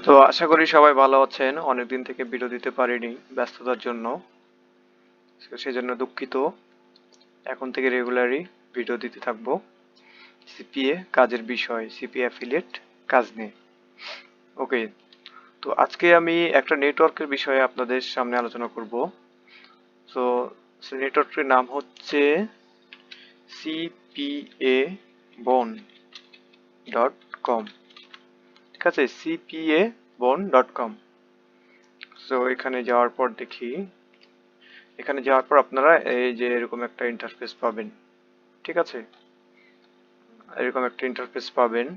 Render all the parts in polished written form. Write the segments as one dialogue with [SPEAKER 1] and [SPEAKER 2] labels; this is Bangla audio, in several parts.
[SPEAKER 1] তো আশা করি সবাই ভালো আছেন। অনেকদিন থেকে ভিডিও দিতে পারিনি ব্যস্ততার জন্য। তো সেজন্য দুঃখিত। এখন থেকে রেগুলারই ভিডিও দিতে থাকবো সিপিএ কাজের বিষয়, সিপিএ অ্যাফিলিয়েট কাজ নিয়ে। ওকে, তো আজকে আমি একটা নেটওয়ার্কের বিষয়ে আপনাদের সামনে আলোচনা করব। তো নেটওয়ার্কের নাম হচ্ছে cpabone.com। ঠিক আছে, cpabone.com। তো এখানে যাওয়ার পর দেখি, এখানে যাওয়ার পর আপনারা এই যে এরকম একটা ইন্টারফেস পাবেন। ঠিক আছে, এরকম একটা ইন্টারফেস পাবেন।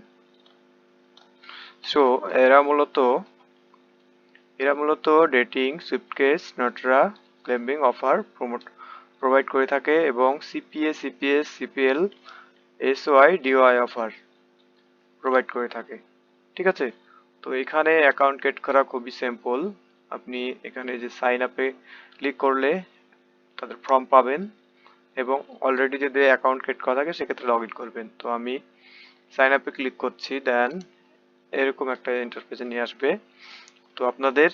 [SPEAKER 1] সো এরা মূলত dating, sweepstakes, nutra, climbing offer provide করে থাকে এবং CPA, CPS, CPL, SOI, DOI offer provide করে থাকে। ঠিক আছে, তো এখানে অ্যাকাউন্ট ক্রিয়েট করা খুবই সিম্পল। আপনি এখানে যে সাইন আপে ক্লিক করলে তাদের ফর্ম পাবেন এবং অলরেডি যদি অ্যাকাউন্ট ক্রিয়েট করা থাকে সেক্ষেত্রে লগ ইন করবেন। তো আমি সাইন আপে ক্লিক করছি, দেন এরকম একটা ইন্টারফেসে নিয়ে আসবে। তো আপনাদের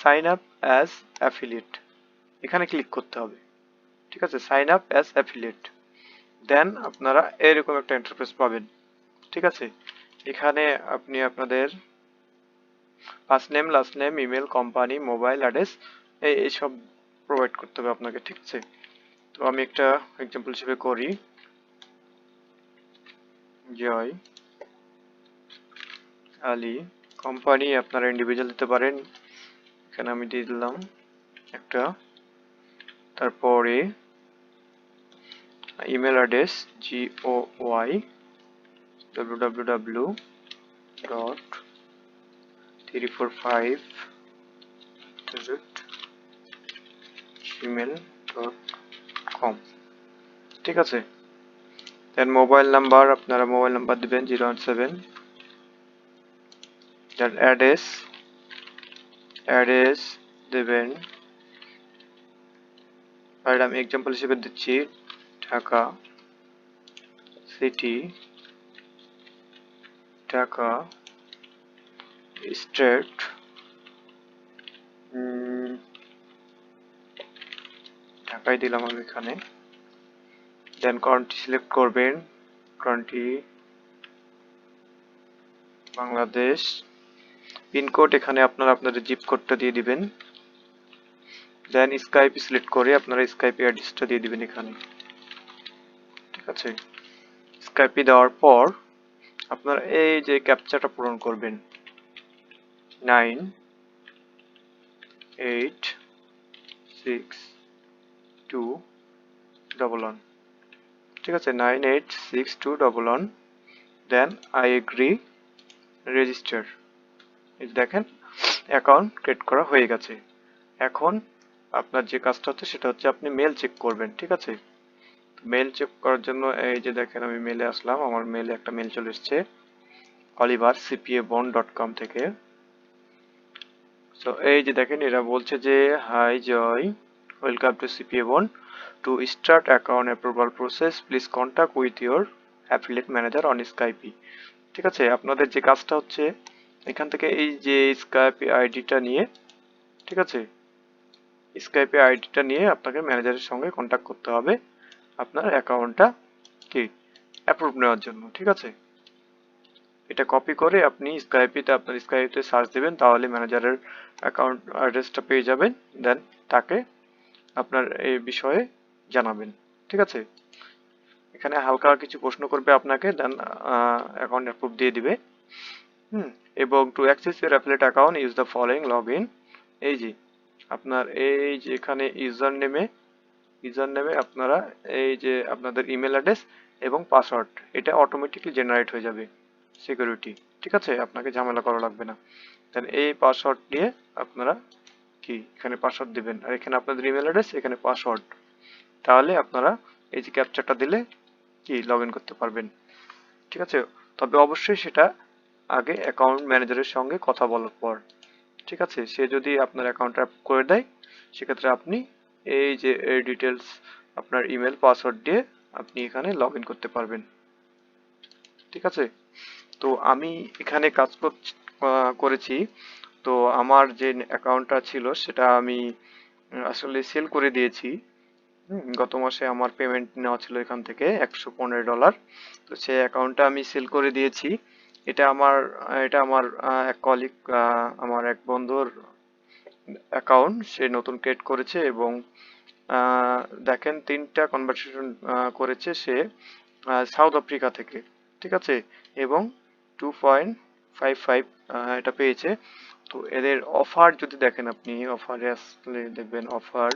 [SPEAKER 1] সাইন আপ অ্যাজ অ্যাফিলিয়েট এখানে ক্লিক করতে হবে। ঠিক আছে, সাইন আপ অ্যাজ অ্যাফিলিয়েট, দেন আপনারা এরকম একটা ইন্টারফেস পাবেন। ঠিক আছে, এখানে আপনি আপনাদের first name, last name, email, company, mobile address এইসব প্রোভাইড করতে হবে আপনাকে। ঠিক আছে, তো আমি একটা এক্সাম্পল হিসেবে করি, জয় আলী। কোম্পানি আপনারা ইন্ডিভিজুয়াল দিতে পারেন, এখানে আমি দিয়ে দিলাম একটা। তারপরে ইমেল অ্যাড্রেস goy345@gmail.com। ঠিক আছে, দেন মোবাইল নাম্বার আপনারা মোবাইল নাম্বার দিবেন 017। দেন অ্যাড্রেস দেবেন, আর আমি এক্সাম্পল হিসেবে দিচ্ছি ঢাকা সিটি, ঢাকা স্টেট, ঢাকায় দিলাম আমি এখানে। দেন কান্ট্রি সিলেক্ট করবেন, কান্ট্রি বাংলাদেশ। পিনকোড এখানে আপনারা আপনাদের জিপ কোডটা দিয়ে দিবেন। দেন স্কাইপ সিলেক্ট করে আপনারা স্কাইপ অ্যাড্রেসটা দিয়ে দিবেন এখানে। ঠিক আছে, স্কাইপে দেওয়ার পর আপনারা এই যে ক্যাপচাটা পূরণ করবেন, 986211। ঠিক আছে, 986211। Then I agree, register. দেখেন অ্যাকাউন্ট ক্রিয়েট করা হয়ে গেছে। এখন আপনার যে কাজটা হচ্ছে সেটা হচ্ছে আপনি মেল চেক করবেন। ঠিক আছে, মেল চেক করার জন্য এই যে দেখেন আমি মেলে আসলাম, আমার মেলে একটা মেল চলে এসেছে oliver@cpabone.com থেকে। তো এই যে দেখেন এরা বলছে যে hi Joy, welcome to cpabone, to start account approval process please contact with your affiliate manager on Skype. ঠিক আছে, আপনাদের যে কাজটা হচ্ছে এখান থেকে এই যে স্কাইপি আইডিটা নিয়ে, ঠিক আছে, স্কাইপে আইডিটা নিয়ে আপনাকে ম্যানেজারের সঙ্গে কন্ট্যাক্ট করতে হবে আপনার অ্যাকাউন্টটা কি অ্যাপ্রুভ নেওয়ার জন্য। ঠিক আছে, এটা কপি করে আপনি আপনার স্কাইপে সার্চ দিবেন, তাহলে ম্যানেজারের অ্যাকাউন্ট অ্যাড্রেসটা পেয়ে যাবেন। দেন তাকে আপনার এই বিষয়ে জানাবেন। ঠিক আছে, এখানে হালকা কিছু প্রশ্ন করবে আপনাকে, দেন অ্যাকাউন্ট অ্যাপ্রুভ দিয়ে দিবে। এবং to access your affiliate account use the following log in. এই যে আপনার এই যে এখানে ইউজার নেমে আপনারা এই যে আপনাদের ইমেল অ্যাড্রেস এবং পাসওয়ার্ড এটা অটোমেটিকলি জেনারেট হয়ে যাবে সিকিউরিটি। ঠিক আছে, আপনাকে ঝামেলা করা লাগবে না। দেন এই পাসওয়ার্ড নিয়ে আপনারা কি এখানে পাসওয়ার্ড দিবেন, আর এখানে আপনাদের ইমেল অ্যাড্রেস, এখানে পাসওয়ার্ড। তাহলে আপনারা এই যে ক্যাপচারটা দিলে কি লগ ইন করতে পারবেন। ঠিক আছে, তবে অবশ্যই সেটা আগে অ্যাকাউন্ট ম্যানেজারের সঙ্গে কথা বলার পর। ঠিক আছে, সে যদি আপনার অ্যাকাউন্ট অ্যাপ করে দেয় সেক্ষেত্রে আপনি এই যে এই ডিটেলস আপনার ইমেল পাসওয়ার্ড দিয়ে আপনি এখানে লগ ইন করতে পারবেন। ঠিক আছে, তো আমি এখানে করেছি। তো আমার যে অ্যাকাউন্টটা ছিল সেটা আমি আসলে সেল করে দিয়েছি। গত মাসে আমার পেমেন্ট নেওয়া ছিল এখান থেকে $115। তো সেই অ্যাকাউন্টটা আমি সেল করে দিয়েছি। এটা আমার এক কলিগ, আমার এক বন্ধুর অ্যাকাউন্ট সে নতুন ক্রিয়েট করেছে এবং দেখেন 3টা কনভার্সেশন করেছে সে সাউথ আফ্রিকা থেকে, ঠিক আছে, এবং 2.55 এটা পেয়েছে। তো এদের অফার যদি দেখেন, আপনি অফারে আসলে দেখবেন অফার।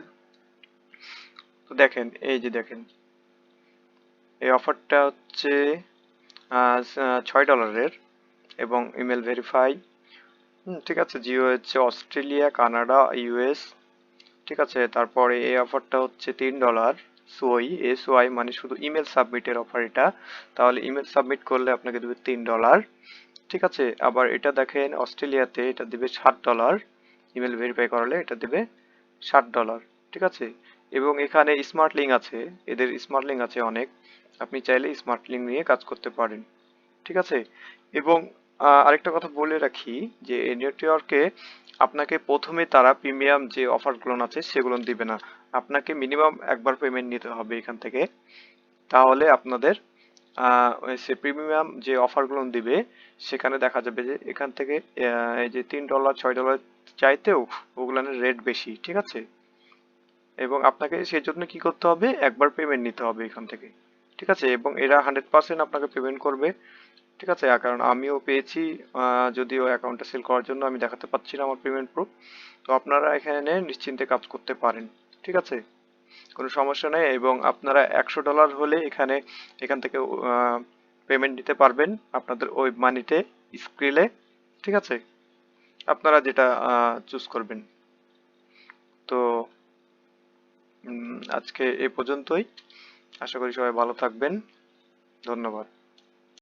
[SPEAKER 1] তো দেখেন, এই যে দেখেন, এই অফারটা হচ্ছে $6 এবং ইমেল ভেরিফাই। ঠিক আছে, জিও হচ্ছে অস্ট্রেলিয়া, কানাডা, ইউএস। ঠিক আছে, তারপরে এই অফারটা হচ্ছে $3 SOI মানে শুধু ইমেল সাবমিটের অফার এটা। তাহলে ইমেল সাবমিট করলে আপনাকে দেবে $3। ঠিক আছে, আবার এটা দেখেন অস্ট্রেলিয়াতে এটা দিবে $7। ইমেল ভেরিফাই করালে এটা দেবে $7। ঠিক আছে, এবং এখানে স্মার্ট লিঙ্ক আছে, এদের স্মার্ট লিঙ্ক আছে অনেক, আপনি চাইলে স্মার্ট লিঙ্ক নিয়ে কাজ করতে পারেন। ঠিক আছে, এবং আরেকটা কথা বলে রাখি যে এই নেটওয়ার্কে আপনাকে প্রথমে তারা প্রিমিয়াম যে অফারগুলো আছে সেগুলো দিবে না। আপনাকে মিনিমাম একবার পেমেন্ট নিতে হবে এখান থেকে। তাহলে আপনাদের ওই সে প্রিমিয়াম যে অফারগুলো দিবে সেখানে দেখা যাবে যে এখান থেকে এই যে $3 $6 চাইতেও ওগুলানের রেট বেশি। ঠিক আছে, এবং আপনাকে সেই জন্য কি করতে হবে, একবার পেমেন্ট নিতে হবে এখান থেকে। ঠিক আছে, এবং এরা 100% আপনাকে পেমেন্ট করবে। ঠিক আছে, কারণ আমিও পেয়েছি, যদিও অ্যাকাউন্টটা সেল করার জন্য আমি দেখাতে পাচ্ছি না আমার পেমেন্ট প্রুফ। তো আপনারা এখানে নিশ্চিন্তে কাজ করতে পারেন। ঠিক আছে, কোনো সমস্যা নেই, এবং আপনারা $100 হলে এখান থেকে পেমেন্ট নিতে পারবেন আপনাদের ওই মানিতে, স্ক্রিলে। ঠিক আছে, আপনারা যেটা চুজ করবেন। তো আজকে এ পর্যন্তই। আশা করি সবাই ভালো থাকবেন। ধন্যবাদ।